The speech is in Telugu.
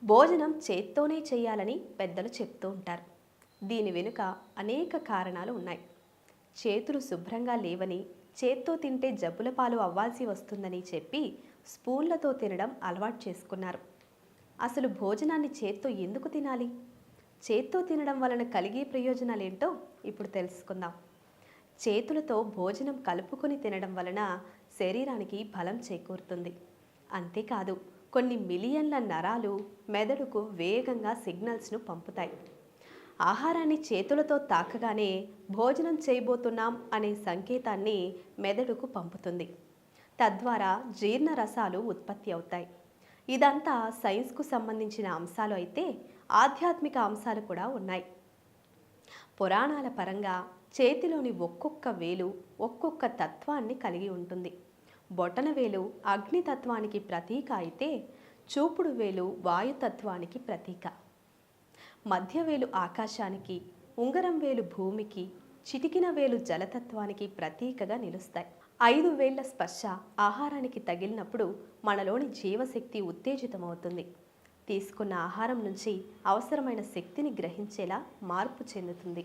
భోజనం చేత్తోనే చేయాలని పెద్దలు చెప్తూ ఉంటారు. దీని వెనుక అనేక కారణాలు ఉన్నాయి. చేతులు శుభ్రంగా లేవని, చేత్తో తింటే జబ్బుల పాలు అవ్వాల్సి వస్తుందని చెప్పి స్పూన్లతో తినడం అలవాటు చేసుకున్నారు. అసలు భోజనాన్ని చేత్తో ఎందుకు తినాలి? చేత్తో తినడం వలన కలిగే ప్రయోజనాలేంటో ఇప్పుడు తెలుసుకుందాం. చేతులతో భోజనం కలుపుకొని తినడం వలన శరీరానికి బలం చేకూరుతుంది. అంతేకాదు, కొన్ని మిలియన్ల నరాలు మెదడుకు వేగంగా సిగ్నల్స్ను పంపుతాయి. ఆహారాన్ని చేతులతో తాకగానే భోజనం చేయబోతున్నాం అనే సంకేతాన్ని మెదడుకు పంపుతుంది. తద్వారా జీర్ణ రసాలు ఉత్పత్తి అవుతాయి. ఇదంతా సైన్స్కు సంబంధించిన అంశాలు అయితే ఆధ్యాత్మిక అంశాలు కూడా ఉన్నాయి. పురాణాల పరంగా చేతిలోని ఒక్కొక్క వేలు ఒక్కొక్క తత్వాన్ని కలిగి ఉంటుంది. బొటన వేలు అగ్నితత్వానికి ప్రతీక అయితే చూపుడు వేలు వాయుతత్వానికి ప్రతీక. మధ్య వేలు ఆకాశానికి, ఉంగరం వేలు భూమికి, చిటికిన వేలు జలతత్వానికి ప్రతీకగా నిలుస్తాయి. 5 వేళ్ల స్పర్శ ఆహారానికి తగిలినప్పుడు మనలోని జీవశక్తి ఉత్తేజితమవుతుంది. తీసుకున్న ఆహారం నుంచి అవసరమైన శక్తిని గ్రహించేలా మార్పు చెందుతుంది.